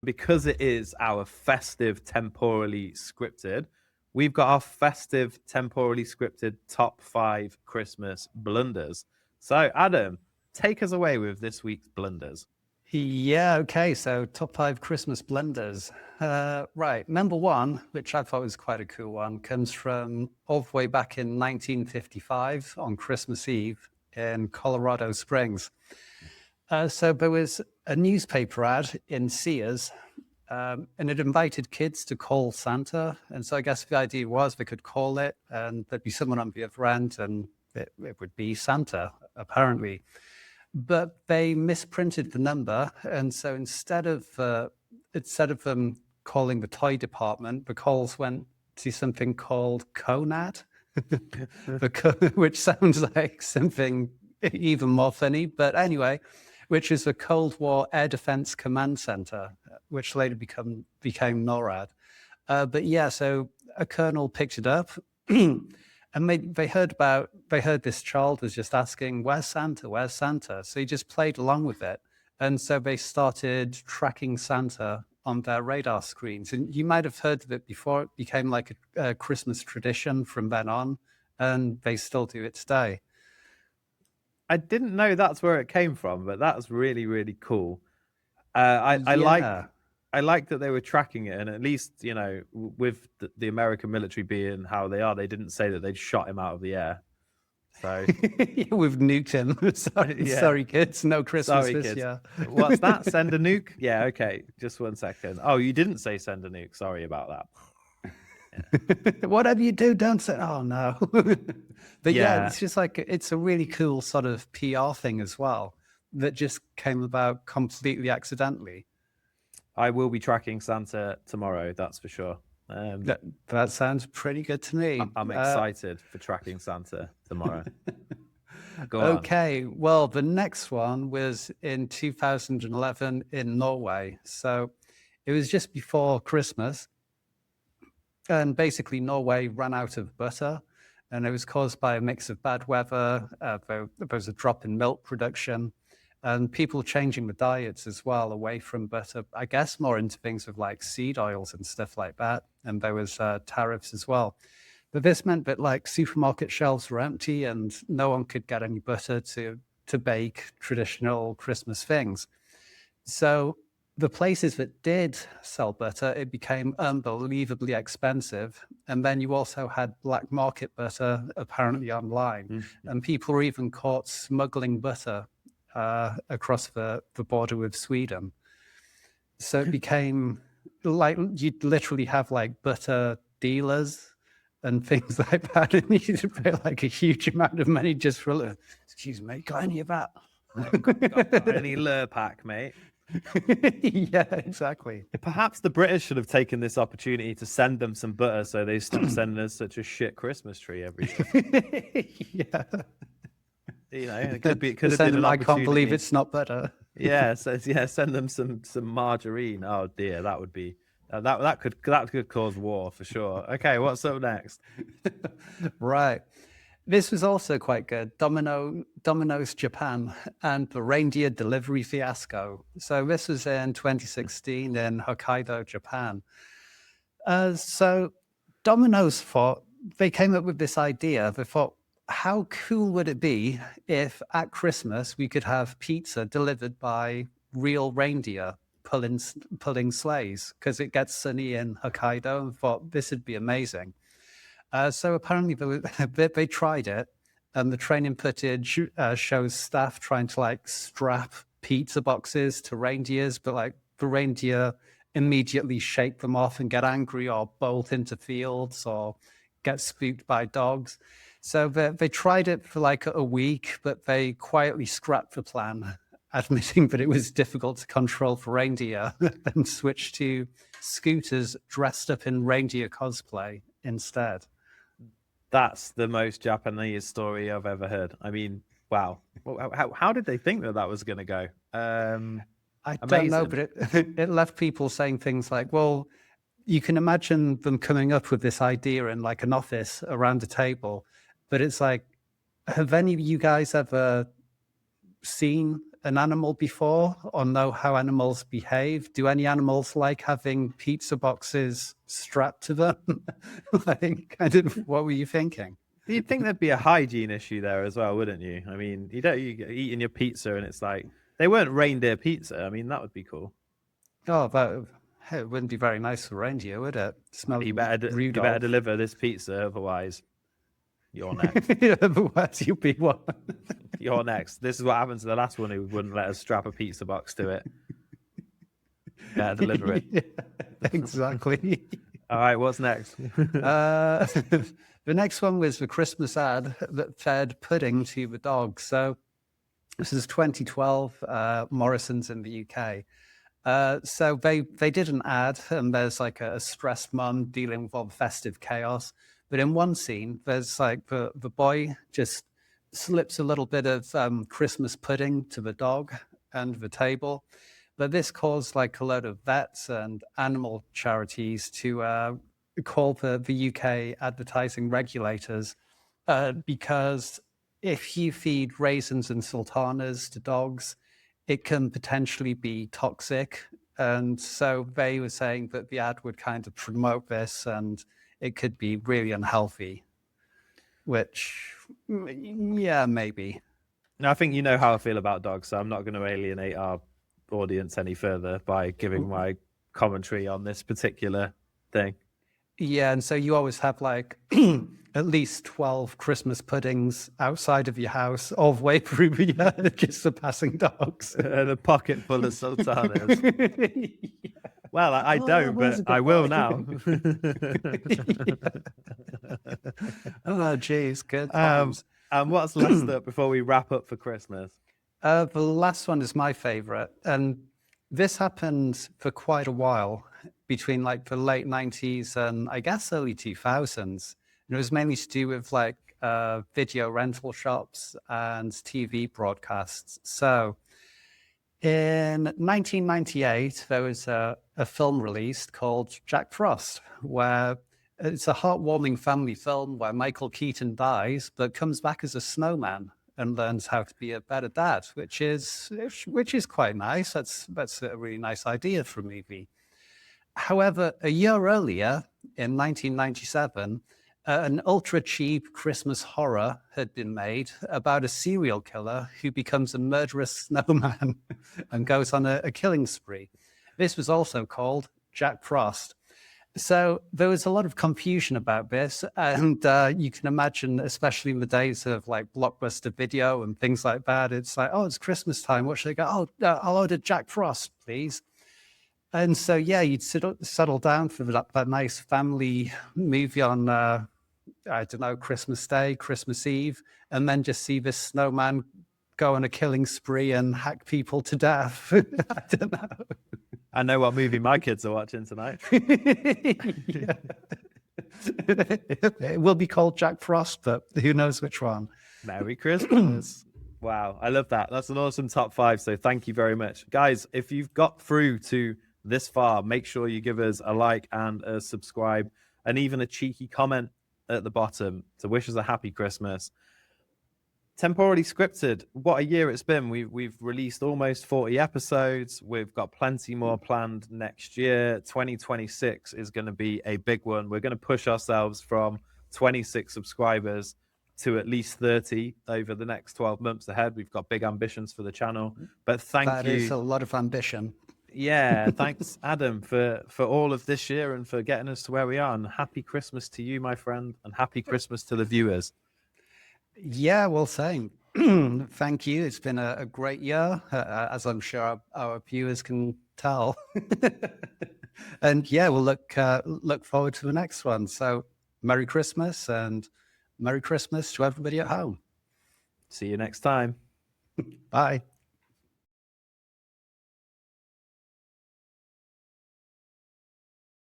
Because it is our festive temporally scripted, we've got our festive temporally scripted top 5 Christmas blunders. So, Adam, take us away with this week's blunders. Yeah, okay. So top 5 Christmas blunders. Right. Number 1, which I thought was quite a cool one, comes from all the way back in 1955 on Christmas Eve in Colorado Springs. So there was a newspaper ad in Sears, and it invited kids to call Santa. And so I guess the idea was they could call it and there'd be someone on the other end and it would be Santa, apparently. But they misprinted the number. And so instead of them calling the toy department, the calls went to something called CONAD, which sounds like something even more funny. But anyway, which is the Cold War Air Defense Command Center, which later became NORAD. But yeah, so a colonel picked it up, and they heard this child was just asking, "Where's Santa? Where's Santa?" So he just played along with it, and so they started tracking Santa on their radar screens. And you might have heard of it before. It became like a Christmas tradition from then on, and they still do it today. I didn't know that's where it came from, but that's really, really cool. I like that they were tracking it, and at least, you know, with the American military being how they are, they didn't say that they'd shot him out of the air. So we've nuked him. Sorry, kids, no Christmas this year. What's that? Send a nuke? Yeah, okay. Just 1 second. Oh, you didn't say send a nuke. Sorry about that. Yeah. Whatever you do, don't say. Oh no. But yeah, it's just like it's a really cool sort of PR thing as well that just came about completely accidentally. I will be tracking Santa tomorrow, that's for sure. That sounds pretty good to me. I'm excited for tracking Santa tomorrow. Go on. Okay, well, the next one was in 2011 in Norway. So it was just before Christmas. And basically, Norway ran out of butter, and it was caused by a mix of bad weather. There was a drop in milk production, and people changing the diets as well away from butter, I guess more into things with like seed oils and stuff like that. And there was tariffs as well. But this meant that like supermarket shelves were empty and no one could get any butter to bake traditional Christmas things. So the places that did sell butter, it became unbelievably expensive. And then you also had black market butter apparently online. Mm-hmm. And people were even caught smuggling butter across the border with Sweden. So it became like you'd literally have like butter dealers and things like that. And you had to pay like a huge amount of money just for, excuse me, got any of that? Got any Lurpak, mate? Yeah, exactly. Perhaps the British should have taken this opportunity to send them some butter so they stopped sending us such a shit Christmas tree every year. Yeah. You know, it could have been an opportunity. I can't believe it's not butter. Yeah, so yeah, send them some margarine. Oh dear, that would be that could cause war for sure. Okay, what's up next? Right. This was also quite good. Domino's Japan and the reindeer delivery fiasco. So this was in 2016 in Hokkaido, Japan. So Domino's thought, they came up with this idea. They thought, how cool would it be if at Christmas we could have pizza delivered by real reindeer pulling sleighs? Because it gets sunny in Hokkaido, and thought this would be amazing. So apparently they tried it, and the training footage shows staff trying to like strap pizza boxes to reindeers, but like the reindeer immediately shake them off and get angry or bolt into fields or get spooked by dogs. So they tried it for like a week, but they quietly scrapped the plan, admitting that it was difficult to control for reindeer, and switched to scooters dressed up in reindeer cosplay instead. That's the most Japanese story I've ever heard. I mean, wow. How did they think that was going to go? I don't know, but it left people saying things like, well, you can imagine them coming up with this idea in like an office around a table, but it's like, have any of you guys ever seen an animal before or know how animals behave? Do any animals like having pizza boxes strapped to them? Like, kind of, what were you thinking? You'd think there'd be a hygiene issue there as well, wouldn't you? I mean, you eating your pizza and it's like they weren't reindeer pizza. I mean, that would be cool. Oh, but it wouldn't be very nice for reindeer, would it? Smell You better deliver this pizza, otherwise you're next. Otherwise, you'll be one. You're next. This is what happened to the last one who wouldn't let us strap a pizza box to it. Better deliver it. Yeah, exactly. All right, what's next? The next one was the Christmas ad that fed pudding to the dog. So this is 2012, Morrison's in the UK. So they did an ad, and there's like a stressed mum dealing with all the festive chaos. But in one scene, there's like the boy just slips a little bit of Christmas pudding to the dog and the table. But this caused like a load of vets and animal charities to call the UK advertising regulators because if you feed raisins and sultanas to dogs, it can potentially be toxic. And so they were saying that the ad would kind of promote this and it could be really unhealthy, which, yeah, maybe. Now, I think you know how I feel about dogs, so I'm not going to alienate our audience any further by giving my commentary on this particular thing. Yeah, and so you always have like at least 12 Christmas puddings outside of your house all the way through the year just for passing dogs. And a pocket full of sultanas. Yeah. Well, I don't, but I will now. Oh, geez, good. And what's last up before we wrap up for Christmas? The last one is my favorite. And this happened for quite a while between like the late 90s and I guess early 2000s. And it was mainly to do with like video rental shops and TV broadcasts. So in 1998, there was a film released called Jack Frost, where it's a heartwarming family film where Michael Keaton dies, but comes back as a snowman and learns how to be a better dad, which is quite nice. That's a really nice idea for a movie. However, a year earlier, in 1997, an ultra-cheap Christmas horror had been made about a serial killer who becomes a murderous snowman and goes on a killing spree. This was also called Jack Frost. So there was a lot of confusion about this, and you can imagine, especially in the days of like Blockbuster Video and things like that, it's like, oh, it's Christmas time. What should I go? Oh, I'll order Jack Frost, please. And so, yeah, you'd settle down for that nice family movie on, I don't know, Christmas Day, Christmas Eve, and then just see this snowman go on a killing spree and hack people to death. I don't know. I know what movie my kids are watching tonight. It will be called Jack Frost, but who knows which one. Merry Christmas. Wow, I love that. That's an awesome top 5, so thank you very much. Guys, if you've got through to this far, make sure you give us a like and a subscribe and even a cheeky comment at the bottom to wish us a happy Christmas. Temporally Scripted, what a year it's been. We've released almost 40 episodes. We've got plenty more planned next year. 2026 is going to be a big one. We're going to push ourselves from 26 subscribers to at least 30 over the next 12 months ahead. We've got big ambitions for the channel. But thank you. That is a lot of ambition. Yeah, thanks, Adam, for all of this year and for getting us to where we are. And happy Christmas to you, my friend, and happy Christmas to the viewers. Yeah, well, same. Thank you. It's been a great year, as I'm sure our viewers can tell. And yeah, we'll look forward to the next one. So Merry Christmas and Merry Christmas to everybody at home. See you next time. Bye.